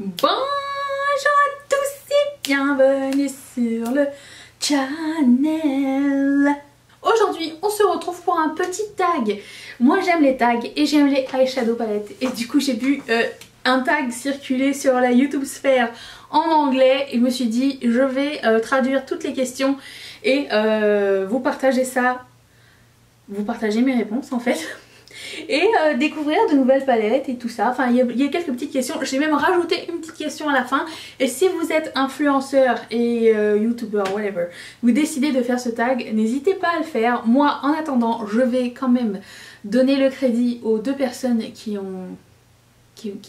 Bonjour à tous et bienvenue sur le channel. Aujourd'hui on se retrouve pour un petit tag. Moi j'aime les tags et j'aime les eyeshadow palettes. Et du coup j'ai vu un tag circuler sur la YouTube sphère en anglais. Et je me suis dit je vais traduire toutes les questions et vous partager ça. Vous partagez mes réponses en fait. Et découvrir de nouvelles palettes et tout ça. Enfin il y a quelques petites questions. J'ai même rajouté une petite question à la fin. Et si vous êtes influenceur et youtubeur, whatever, vous décidez de faire ce tag, n'hésitez pas à le faire. Moi en attendant je vais quand même donner le crédit aux deux personnes qui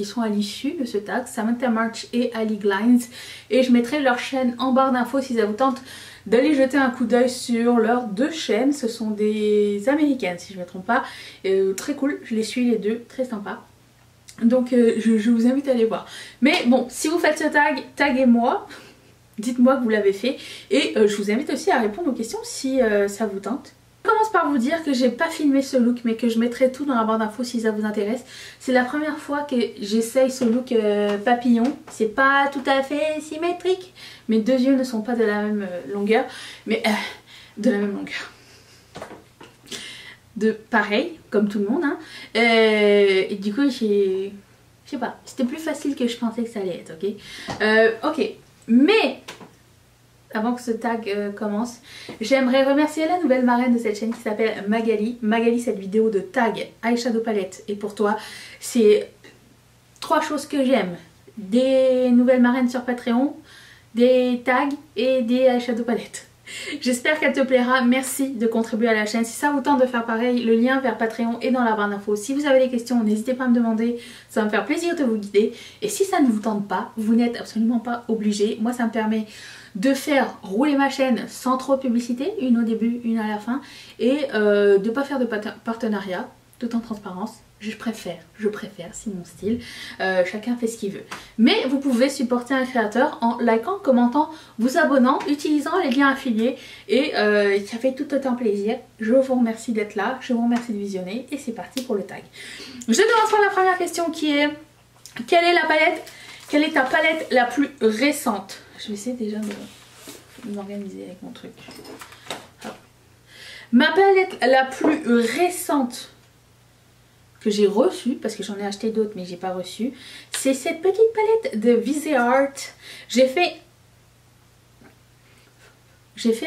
sont à l'issue de ce tag, Samantha March et Ali Glines, et je mettrai leur chaîne en barre d'infos si ça vous tente d'aller jeter un coup d'œil sur leurs deux chaînes. Ce sont des américaines si je ne me trompe pas, très cool, je les suis les deux, très sympa. Donc je vous invite à aller voir. Mais bon, si vous faites ce tag, taguez-moi, dites-moi que vous l'avez fait, et je vous invite aussi à répondre aux questions si ça vous tente. Je commence par vous dire que j'ai pas filmé ce look mais que je mettrai tout dans la barre d'infos si ça vous intéresse. C'est la première fois que j'essaye ce look papillon. C'est pas tout à fait symétrique. Mes deux yeux ne sont pas de la même longueur, mais de la même longueur. De pareil, comme tout le monde. Hein. Et du coup, je sais pas, c'était plus facile que je pensais que ça allait être, ok. Ok, mais avant que ce tag commence, j'aimerais remercier la nouvelle marraine de cette chaîne qui s'appelle Magali. Magali, cette vidéo de tag eyeshadow palette et pour toi, c'est trois choses que j'aime. Des nouvelles marraines sur Patreon, des tags et des eyeshadow palettes. J'espère qu'elle te plaira, merci de contribuer à la chaîne. Si ça vous tente de faire pareil, le lien vers Patreon est dans la barre d'infos. Si vous avez des questions, n'hésitez pas à me demander, ça va me faire plaisir de vous guider. Et si ça ne vous tente pas, vous n'êtes absolument pas obligé. Moi ça me permet de faire rouler ma chaîne sans trop de publicité, une au début, une à la fin, et de ne pas faire de partenariat, tout en transparence. Je préfère, c'est mon style, chacun fait ce qu'il veut. Mais vous pouvez supporter un créateur en likant, commentant, vous abonnant, utilisant les liens affiliés, et ça fait tout autant plaisir. Je vous remercie d'être là, je vous remercie de visionner, et c'est parti pour le tag. Je commence par la première question qui est, quelle est ta palette la plus récente? Je vais essayer déjà de m'organiser avec mon truc. Hop. Ma palette la plus récente que j'ai reçue, parce que j'en ai acheté d'autres mais j'ai pas reçu, c'est cette petite palette de Viseart. J'ai fait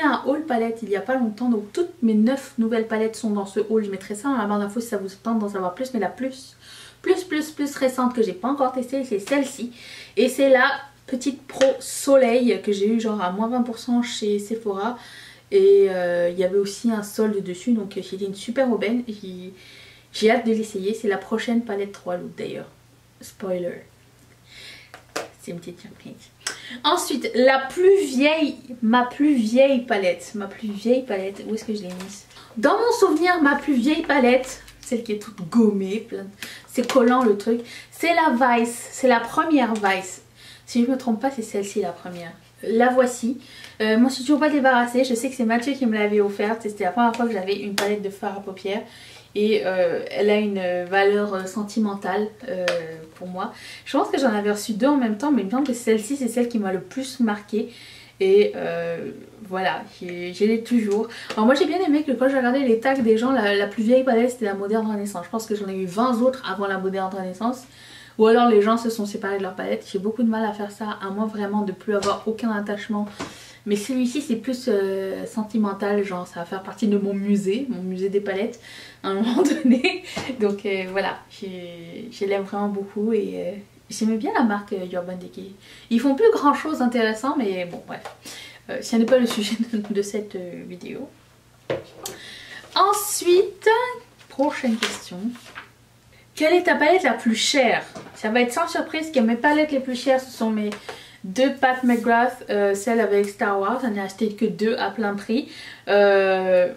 un haul palette il y a pas longtemps, donc toutes mes 9 nouvelles palettes sont dans ce haul. Je mettrai ça dans la barre d'infos si ça vous tente d'en savoir plus, mais la plus récente que j'ai pas encore testée, c'est celle-ci, et c'est la petite Pro Soleil que j'ai eu genre à moins 20% chez Sephora, et il y avait aussi un solde dessus, donc c'était une super aubaine. J'ai hâte de l'essayer, c'est la prochaine palette 3 look d'ailleurs, spoiler, c'est une petite surprise. Ensuite, ma plus vieille palette, où est-ce que je l'ai mise? Dans mon souvenir, ma plus vieille palette, celle qui est toute gommée, c'est collant le truc, c'est la Vice, c'est la première Vice. Si je ne me trompe pas, c'est celle-ci la première. La voici. Moi je suis toujours pas débarrassée. Je sais que c'est Mathieu qui me l'avait offerte. C'était la première fois que j'avais une palette de fard à paupières. Et elle a une valeur sentimentale pour moi. Je pense que j'en avais reçu deux en même temps. Mais il me semble que celle-ci c'est celle qui m'a le plus marquée. Et voilà, je l'ai toujours. Alors moi j'ai bien aimé que quand j'ai regardé les tags des gens, la plus vieille palette c'était la Moderne Renaissance. Je pense que j'en ai eu 20 autres avant la Moderne Renaissance. Ou alors les gens se sont séparés de leur palette. J'ai beaucoup de mal à faire ça, à moins vraiment de plus avoir aucun attachement. Mais celui-ci c'est plus sentimental, genre ça va faire partie de mon musée des palettes à un moment donné. Donc voilà, je l'aime vraiment beaucoup et j'aimais bien la marque Urban Decay. Ils font plus grand chose d'intéressant, mais bon bref. Ce n'est pas le sujet de cette vidéo. Ensuite, prochaine question. Quelle est ta palette la plus chère? Ça va être sans surprise que mes palettes les plus chères, ce sont mes deux Pat McGrath, celle avec Star Wars. J'en ai acheté que deux à plein prix. Je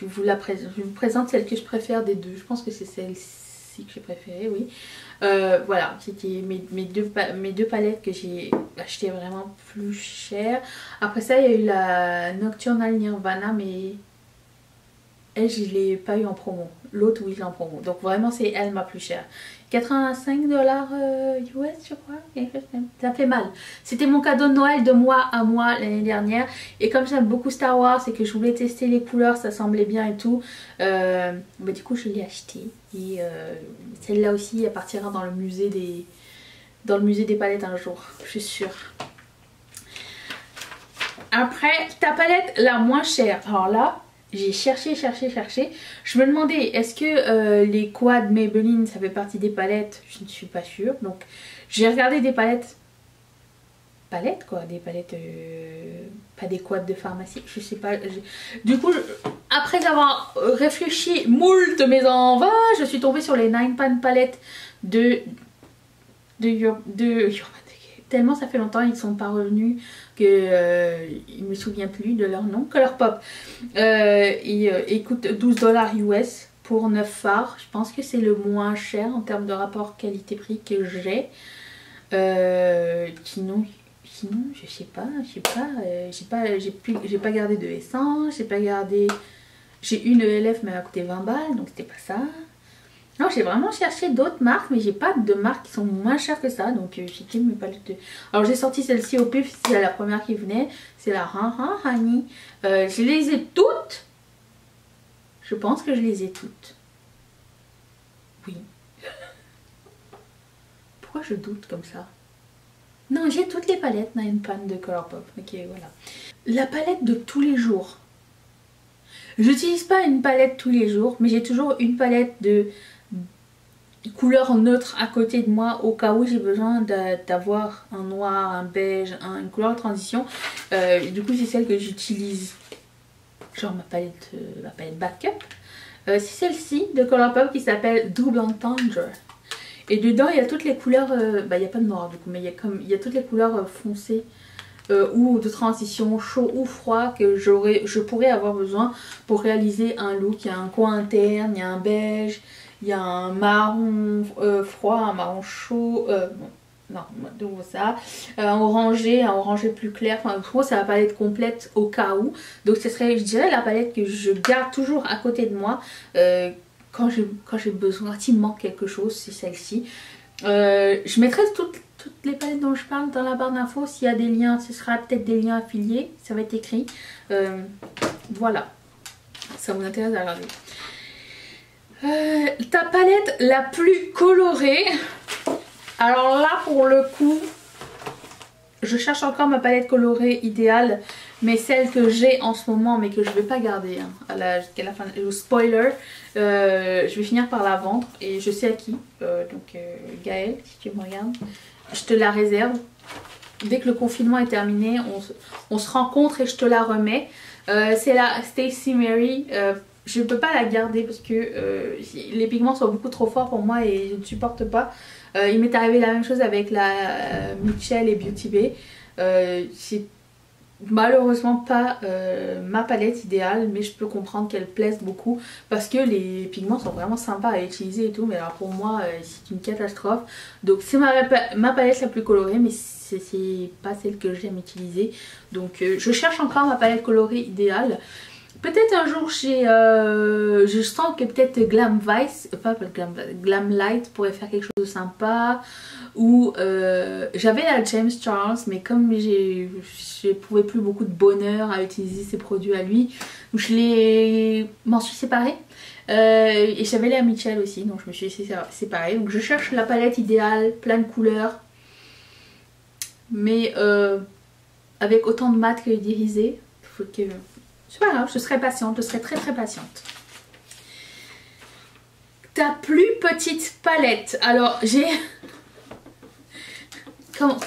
vous présente celle que je préfère des deux. Je pense que c'est celle-ci que j'ai préférée, oui. Voilà, c'était mes deux palettes que j'ai achetées vraiment plus chères. Après ça, il y a eu la Nocturnal Nirvana, mais Elle, je ne l'ai pas eu en promo. L'autre, oui, je l'ai en promo. Donc vraiment, c'est elle ma plus chère. 85 $ US, je crois. Ça fait mal. C'était mon cadeau de Noël de moi à moi l'année dernière. Et comme j'aime beaucoup Star Wars et que je voulais tester les couleurs, ça semblait bien et tout. Bah, du coup, je l'ai acheté. Et celle-là aussi, elle partira dans le musée des palettes un jour. Je suis sûre. Après, ta palette la moins chère. Alors là, j'ai cherché. Je me demandais, est-ce que les quads Maybelline, ça fait partie des palettes? Je ne suis pas sûre. Donc, j'ai regardé des palettes. Palettes quoi, des palettes, pas des quads de pharmacie, je sais pas. Du coup, après avoir réfléchi moult mais en vain, je suis tombée sur les 9 pan palettes de Urban Decay. Tellement ça fait longtemps, ils ne sont pas revenus que je me souviens plus de leur nom. Colourpop. Et coûte 12 $ US pour 9 fards. Je pense que c'est le moins cher en termes de rapport qualité-prix que j'ai. Sinon, je sais pas, j'ai pas gardé de essence, j'ai une ELF mais elle a coûté 20 balles, donc c'était pas ça. Non, j'ai vraiment cherché d'autres marques, mais j'ai pas de marques qui sont moins chères que ça, donc j'ai dit mes palettes de... Alors j'ai sorti celle-ci au pif, c'est la première qui venait, c'est la Honey. Je les ai toutes. Je pense que je les ai toutes. Oui. Pourquoi je doute comme ça? Non, j'ai toutes les palettes 9 pan de Colourpop. Ok, voilà. La palette de tous les jours. J'utilise pas une palette tous les jours, mais j'ai toujours une palette de couleurs neutres à côté de moi au cas où j'ai besoin d'avoir un noir, un beige, une couleur de transition. Du coup, c'est celle que j'utilise. Genre ma palette Backup. C'est celle-ci de Colourpop qui s'appelle Double Entendre. Et dedans, il y a toutes les couleurs, il n'y a pas de noir du coup, mais il y a toutes les couleurs foncées ou de transition, chaud ou froid que je pourrais avoir besoin pour réaliser un look. Il y a un coin interne, il y a un beige, il y a un marron froid, un marron chaud, non, de ça, un orangé plus clair. Enfin, je trouve que c'est la palette complète au cas où. Donc ce serait, je dirais, la palette que je garde toujours à côté de moi. Quand j'ai besoin, quand il me manque quelque chose, c'est celle-ci. Je mettrai toutes les palettes dont je parle dans la barre d'infos. S'il y a des liens, ce sera peut-être des liens affiliés. Ça va être écrit. Voilà. Ça vous intéresse à regarder. Ta palette la plus colorée. Alors là, pour le coup, je cherche encore ma palette colorée idéale. Mais celle que j'ai en ce moment, mais que je vais pas garder jusqu'à la fin, spoiler, je vais finir par la vendre et je sais à qui. Donc Gaëlle, si tu me regardes, je te la réserve. Dès que le confinement est terminé, on se rencontre et je te la remets. C'est la Stacey Mary. Je ne peux pas la garder parce que les pigments sont beaucoup trop forts pour moi et je ne supporte pas. Il m'est arrivé la même chose avec la Mitchell et Beauty Bay. C'est malheureusement pas ma palette idéale, mais je peux comprendre qu'elle plaise beaucoup parce que les pigments sont vraiment sympas à utiliser et tout, mais alors pour moi c'est une catastrophe. Donc c'est ma palette la plus colorée, mais c'est pas celle que j'aime utiliser. Donc je cherche encore ma palette colorée idéale. Peut-être un jour je sens que peut-être Glam Vice, pas Glam Light pourrait faire quelque chose de sympa. Ou j'avais la James Charles, mais comme j'éprouvais plus beaucoup de bonheur à utiliser ces produits à lui, je m'en suis séparée. Et j'avais la Mitchell aussi, donc je me suis séparée. Donc je cherche la palette idéale, plein de couleurs, mais avec autant de mat que d'irisé. C'est pas grave, je serai patiente, je serai très très patiente. Ta plus petite palette. Alors j'ai...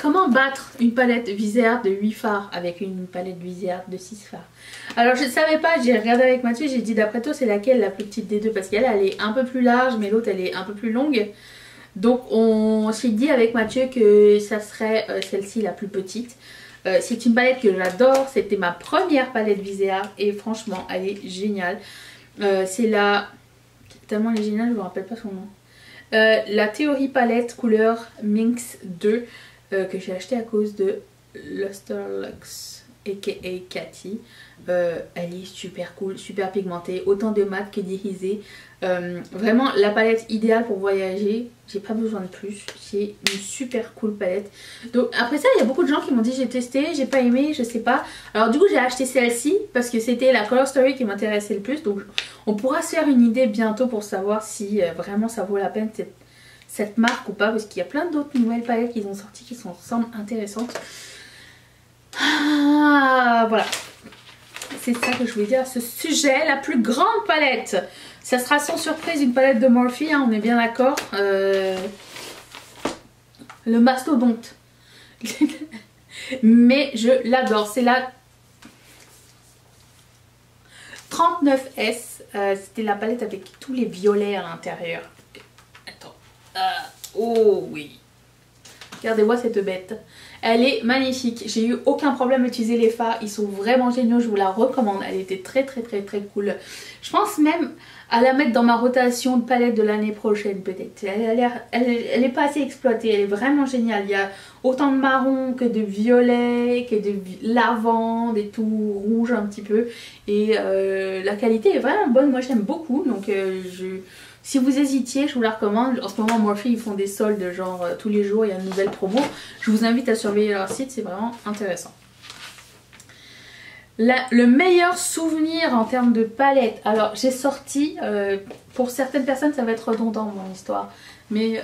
Comment battre une palette Viseart de 8 fards avec une palette Viseart de 6 fards? Alors je ne savais pas, j'ai regardé avec Mathieu, j'ai dit d'après toi c'est laquelle la plus petite des deux? Parce qu'elle est un peu plus large mais l'autre elle est un peu plus longue. Donc on s'est dit avec Mathieu que ça serait celle-ci la plus petite. C'est une palette que j'adore, c'était ma première palette Viseart et franchement elle est géniale. C'est la... tellement elle est géniale, je ne me rappelle pas son nom. La Theory palette couleur Minx 2 que j'ai acheté à cause de Luster Lux. aka Cathy. Elle est super cool, super pigmentée, autant de mat que d'irisé. Vraiment la palette idéale pour voyager. J'ai pas besoin de plus. C'est une super cool palette. Donc après ça, il y a beaucoup de gens qui m'ont dit j'ai testé, j'ai pas aimé, je sais pas. Alors du coup j'ai acheté celle-ci parce que c'était la Color Story qui m'intéressait le plus. Donc on pourra se faire une idée bientôt pour savoir si vraiment ça vaut la peine cette marque ou pas, parce qu'il y a plein d'autres nouvelles palettes qui ont sorti qui semblent intéressantes. Ah, voilà, c'est ça que je voulais dire à ce sujet. La plus grande palette, ça sera sans surprise une palette de Morphe, hein, on est bien d'accord. Le mastodonte. Mais je l'adore, c'est la 39S. C'était la palette avec tous les violets à l'intérieur. Attends. Oh oui. Regardez-moi cette bête. Elle est magnifique. J'ai eu aucun problème à utiliser les fards. Ils sont vraiment géniaux. Je vous la recommande. Elle était très cool. Je pense même à la mettre dans ma rotation de palette de l'année prochaine peut-être. Elle est pas assez exploitée. Elle est vraiment géniale. Il y a autant de marron que de violet, que de lavande et tout rouge un petit peu. Et la qualité est vraiment bonne. Moi j'aime beaucoup. Donc si vous hésitiez, je vous la recommande. En ce moment, Morphe, ils font des soldes, genre tous les jours, il y a une nouvelle promo. Je vous invite à surveiller leur site, c'est vraiment intéressant. Le meilleur souvenir en termes de palette. Alors, j'ai sorti, pour certaines personnes, ça va être redondant mon histoire. Mais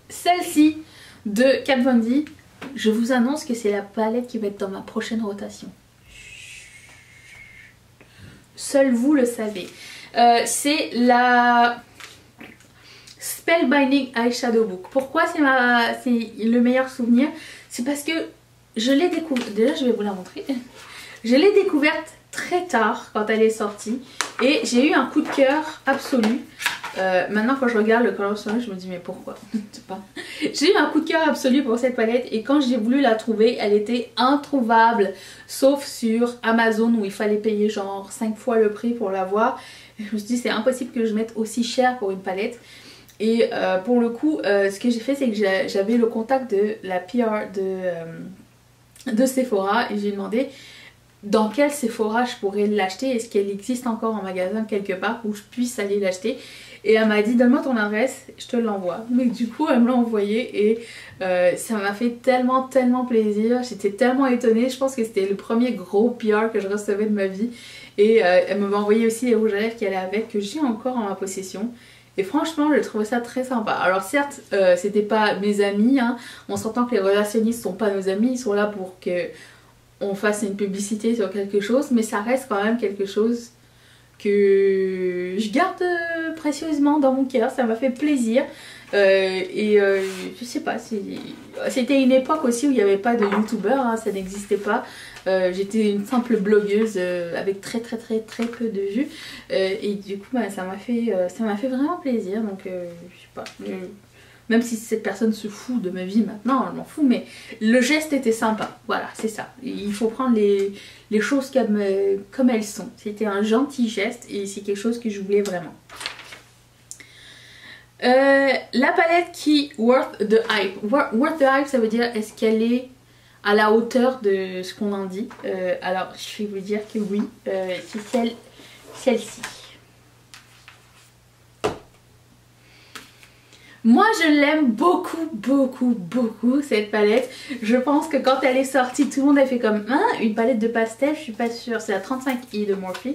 celle-ci de Kat Von D, je vous annonce que c'est la palette qui va être dans ma prochaine rotation. Seul vous le savez. C'est la Spellbinding Eyeshadow Book. Pourquoi c'est le meilleur souvenir? C'est parce que je l'ai découvert, déjà je vais vous la montrer. Je l'ai découverte très tard quand elle est sortie et j'ai eu un coup de cœur absolu. Maintenant quand je regarde le Color Story, je me dis mais pourquoi? J'ai eu un coup de cœur absolu pour cette palette et quand j'ai voulu la trouver, elle était introuvable sauf sur Amazon où il fallait payer genre 5 fois le prix pour l'avoir. Je me suis dit c'est impossible que je mette aussi cher pour une palette. Et pour le coup, ce que j'ai fait c'est que j'avais le contact de la PR de Sephora et j'ai demandé dans quel Sephora je pourrais l'acheter. Est-ce qu'elle existe encore en magasin quelque part où je puisse aller l'acheter. Et elle m'a dit donne-moi ton adresse, je te l'envoie. Mais du coup elle me l'a envoyé et ça m'a fait tellement plaisir. J'étais tellement étonnée, je pense que c'était le premier gros PR que je recevais de ma vie. Et elle m'avait envoyé aussi les rouges à lèvres qui allaient avec, que j'ai encore en ma possession. Et franchement, je trouvais ça très sympa. Alors certes, c'était pas mes amis, hein. On s'entend que les relationnistes sont pas nos amis, ils sont là pour que on fasse une publicité sur quelque chose, mais ça reste quand même quelque chose que je garde précieusement dans mon cœur. Ça m'a fait plaisir. Je sais pas, c'était une époque aussi où il n'y avait pas de youtubeur, hein, ça n'existait pas. J'étais une simple blogueuse avec très peu de vues et du coup bah, ça m'a fait vraiment plaisir. Donc je sais pas, même si cette personne se fout de ma vie maintenant, je m'en fous, mais le geste était sympa. Voilà, c'est ça. Il faut prendre les choses comme elles sont. C'était un gentil geste et c'est quelque chose que je voulais vraiment. La palette qui worth the hype. Worth the hype, ça veut dire est-ce qu'elle est à la hauteur de ce qu'on en dit. Alors je vais vous dire que oui, c'est celle-ci. Moi je l'aime beaucoup cette palette. Je pense que quand elle est sortie tout le monde a fait comme hein, une palette de pastel, je suis pas sûre. C'est la 35i de Morphe.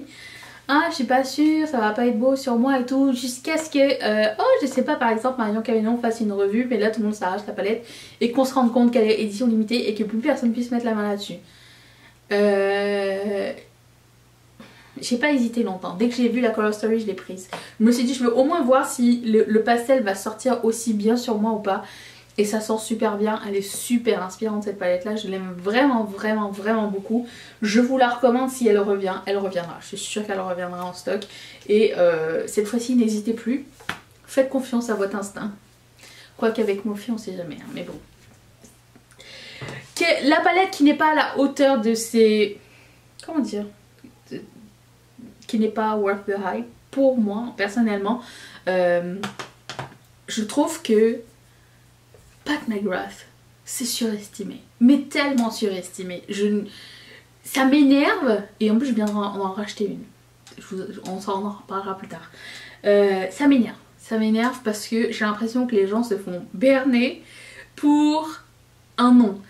Ah je suis pas sûre, ça va pas être beau sur moi et tout, jusqu'à ce que oh je sais pas, par exemple Marion Cavillon fasse une revue, mais là tout le monde s'arrache la palette et qu'on se rende compte qu'elle est édition limitée et que plus personne puisse mettre la main là-dessus. J'ai pas hésité longtemps, dès que j'ai vu la Color Story je l'ai prise. Je me suis dit je veux au moins voir si le pastel va sortir aussi bien sur moi ou pas. Et ça sort super bien, elle est super inspirante cette palette là, je l'aime vraiment beaucoup. Je vous la recommande si elle revient, elle reviendra, je suis sûre qu'elle reviendra en stock. Et cette fois-ci n'hésitez plus, faites confiance à votre instinct. Quoique avec Morphe on sait jamais, hein, mais bon. La palette qui n'est pas à la hauteur de ses... comment dire, qui n'est pas worth the hype, pour moi personnellement, je trouve que Pat McGrath, c'est surestimé. Mais tellement surestimé. Ça m'énerve. Et en plus, je viens d'en racheter une. On s'en reparlera plus tard. Ça m'énerve. Ça m'énerve parce que j'ai l'impression que les gens se font berner pour un nom.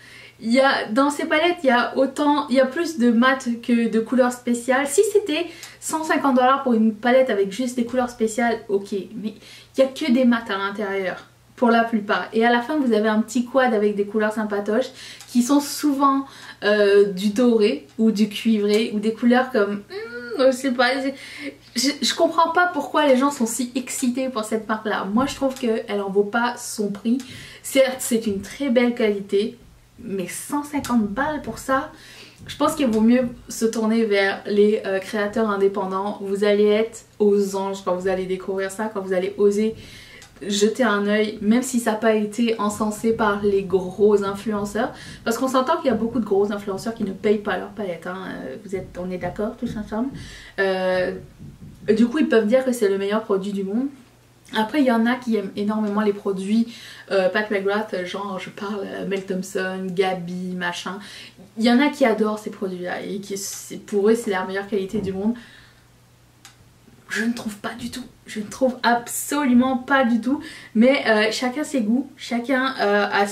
Dans ces palettes, il y a plus de mat que de couleurs spéciales. Si c'était 150 $ pour une palette avec juste des couleurs spéciales, ok. Mais il n'y a que des mats à l'intérieur, pour la plupart. Et à la fin, vous avez un petit quad avec des couleurs sympatoches qui sont souvent du doré ou du cuivré ou des couleurs comme... je sais pas, je comprends pas pourquoi les gens sont si excités pour cette marque là. Moi je trouve qu'elle en vaut pas son prix. Certes c'est une très belle qualité, mais 150 balles pour ça, je pense qu'il vaut mieux se tourner vers les créateurs indépendants. Vous allez être aux anges quand vous allez découvrir ça, quand vous allez oser jeter un œil, même si ça n'a pas été encensé par les gros influenceurs, parce qu'on s'entend qu'il y a beaucoup de gros influenceurs qui ne payent pas leur palette, hein. On est d'accord tous ensemble. Du coup ils peuvent dire que c'est le meilleur produit du monde. Après il y en a qui aiment énormément les produits Pat McGrath, genre je parle Mel Thompson, Gabi, machin. Il y en a qui adorent ces produits là et pour eux c'est la meilleure qualité du monde. Je ne trouve pas du tout, je ne trouve absolument pas du tout, mais chacun ses goûts, chacun a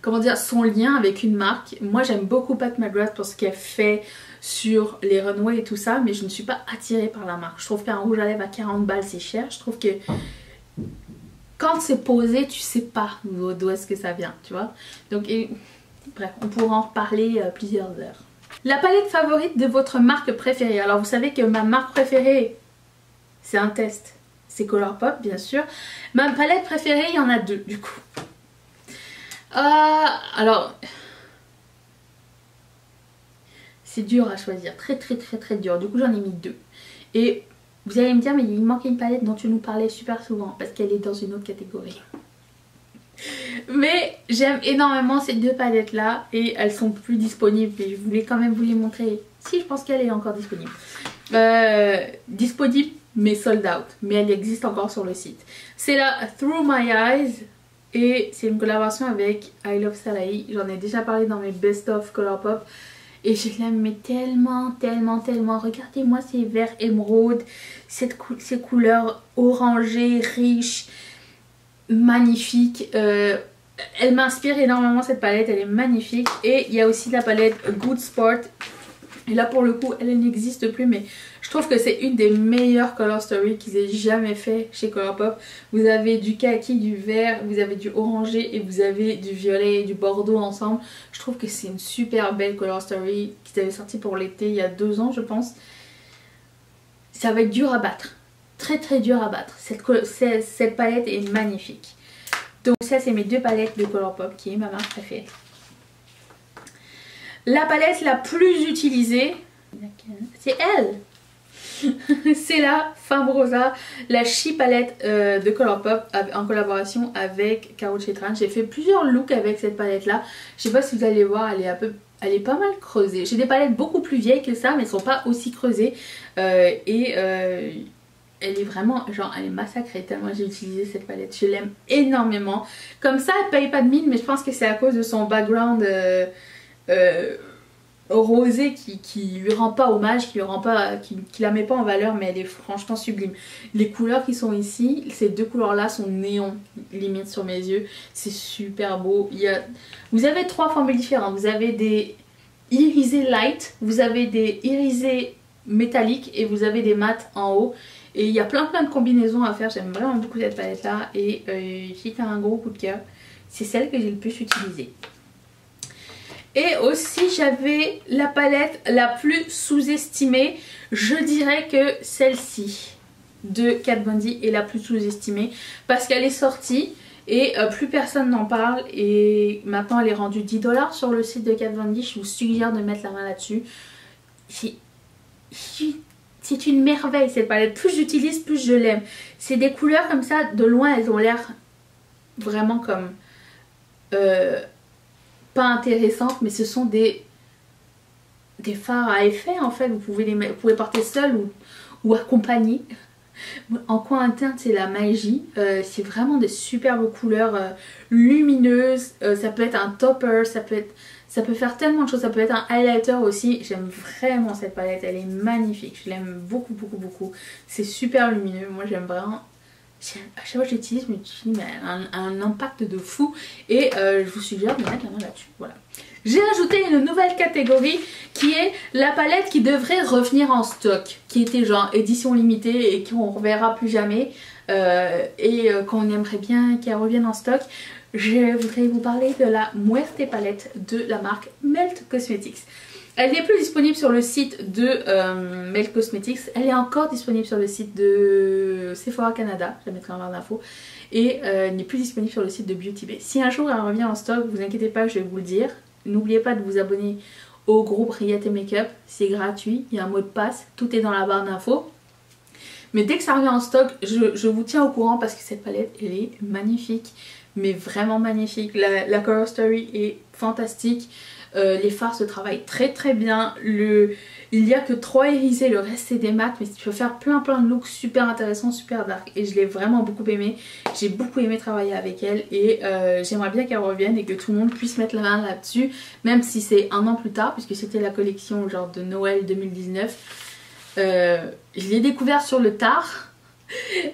comment dire, son lien avec une marque. Moi j'aime beaucoup Pat McGrath pour ce qu'elle fait sur les runways et tout ça, mais je ne suis pas attirée par la marque. Je trouve qu'un rouge à lèvres à 40 balles c'est cher, je trouve que quand c'est posé tu sais pas d'où est-ce que ça vient, tu vois. Donc bref, on pourra en reparler plusieurs heures. La palette favorite de votre marque préférée. Alors vous savez que ma marque préférée, c'est un test, c'est Colourpop bien sûr. Ma palette préférée, il y en a deux du coup. Alors, c'est dur à choisir, très dur. Du coup j'en ai mis deux. Et vous allez me dire, mais il manque une palette dont tu nous parlais super souvent, parce qu'elle est dans une autre catégorie. Mais j'aime énormément ces deux palettes là et elles sont plus disponibles et je voulais quand même vous les montrer. Si, je pense qu'elle est encore disponible. Disponible mais sold out, mais elle existe encore sur le site. C'est la Through My Eyes et c'est une collaboration avec I Love Salahi. J'en ai déjà parlé dans mes best of Colourpop et je l'aime tellement. Regardez-moi ces verts émeraude, ces couleurs orangées, riches, magnifique. Elle m'inspire énormément cette palette, elle est magnifique. Et il y a aussi la palette Good Sport. Et là pour le coup elle n'existe plus, mais je trouve que c'est une des meilleures color story qu'ils aient jamais fait chez Colourpop. Vous avez du kaki, du vert, vous avez du orangé et vous avez du violet et du bordeaux ensemble. Je trouve que c'est une super belle color story qu'ils avaient sorti pour l'été il y a 2 ans je pense. Ça va être dur à battre. Très dur à battre. Cette palette est magnifique. Donc ça c'est mes deux palettes de Colourpop qui est ma marque préférée. La palette la plus utilisée, c'est elle. C'est la Femme Rosa, la She palette de Colourpop en collaboration avec Caro Chetran. J'ai fait plusieurs looks avec cette palette là. Je sais pas si vous allez voir, elle est pas mal creusée. J'ai des palettes beaucoup plus vieilles que ça mais elles sont pas aussi creusées. Elle est vraiment, genre elle est massacrée tellement j'ai utilisé cette palette. Je l'aime énormément. Comme ça elle paye pas de mine, mais je pense que c'est à cause de son background rosé qui lui rend pas hommage, qui la met pas en valeur, mais elle est franchement sublime. Les couleurs qui sont ici, ces deux couleurs là sont néon limite sur mes yeux. C'est super beau. Vous avez 3 formules différentes. Vous avez des irisés light, vous avez des irisés métalliques et vous avez des mats en haut. Et il y a plein de combinaisons à faire, j'aime vraiment beaucoup cette palette là et si t'as un gros coup de cœur, c'est celle que j'ai le plus utilisée. Et aussi j'avais la palette la plus sous-estimée, je dirais que celle-ci de Kat Von D est la plus sous-estimée parce qu'elle est sortie et plus personne n'en parle et maintenant elle est rendue 10 $ sur le site de Kat Von D. Je vous suggère de mettre la main là-dessus. C'est une merveille cette palette, plus j'utilise plus je l'aime. C'est des couleurs comme ça, de loin elles ont l'air vraiment comme pas intéressantes, mais ce sont des fards à effet en fait. Vous pouvez porter seul ou accompagné En coin interne, c'est la magie. C'est vraiment des superbes couleurs lumineuses. Ça peut être un topper, ça peut faire tellement de choses. Ça peut être un highlighter aussi. J'aime vraiment cette palette. Elle est magnifique. Je l'aime beaucoup, beaucoup, beaucoup. C'est super lumineux. Moi, j'aime vraiment. À chaque fois que j'utilise, je me dis, mais elle a un impact de fou. Et je vous suggère de mettre la main là-dessus. Voilà. J'ai ajouté une nouvelle catégorie qui est la palette qui devrait revenir en stock, qui était genre édition limitée et qu'on ne reverra plus jamais qu'on aimerait bien qu'elle revienne en stock. Je voudrais vous parler de la Muerte palette de la marque Melt Cosmetics. Elle n'est plus disponible sur le site de Melt Cosmetics, elle est encore disponible sur le site de Sephora Canada, je la mettrai en barre d'infos, et elle n'est plus disponible sur le site de Beauty Bay. Si un jour elle revient en stock, vous inquiétez pas, je vais vous le dire. N'oubliez pas de vous abonner au groupe Riette et Makeup, c'est gratuit, il y a un mot de passe, tout est dans la barre d'infos. Mais dès que ça revient en stock, je vous tiens au courant parce que cette palette, elle est magnifique, mais vraiment magnifique. La Color Story est fantastique, les fards se travaillent très très bien, il n'y a que 3 irisés, le reste c'est des mats, mais tu peux faire plein de looks super intéressants, super dark, et je l'ai vraiment beaucoup aimé. J'ai beaucoup aimé travailler avec elle et j'aimerais bien qu'elle revienne et que tout le monde puisse mettre la main là-dessus, même si c'est un an plus tard, puisque c'était la collection genre de Noël 2019. Je l'ai découvert sur le tard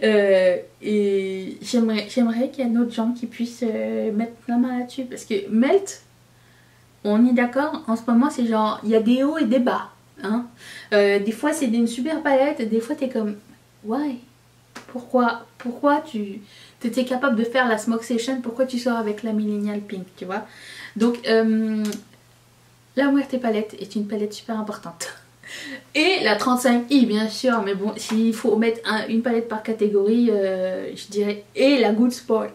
et j'aimerais qu'il y ait d'autres gens qui puissent mettre la main là-dessus, parce que Melt, on est d'accord, en ce moment c'est genre, il y a des hauts et des bas, hein. Des fois c'est une super palette, des fois t'es comme, why? Pourquoi tu étais capable de faire la Smoke Session, pourquoi tu sors avec la Millennial Pink, tu vois? Donc la Muerte palette est une palette super importante. Et la 35i bien sûr, mais bon, s'il faut mettre une palette par catégorie, je dirais, et la Good Sport,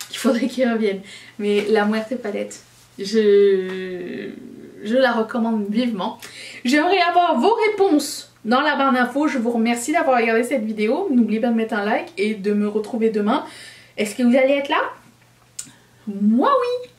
qu'il faudrait qu'ils reviennent. Mais la Muerte palette, je la recommande vivement. J'aimerais avoir vos réponses dans la barre d'infos. Je vous remercie d'avoir regardé cette vidéo. N'oubliez pas de mettre un like et de me retrouver demain. Est-ce que vous allez être là? Moi oui!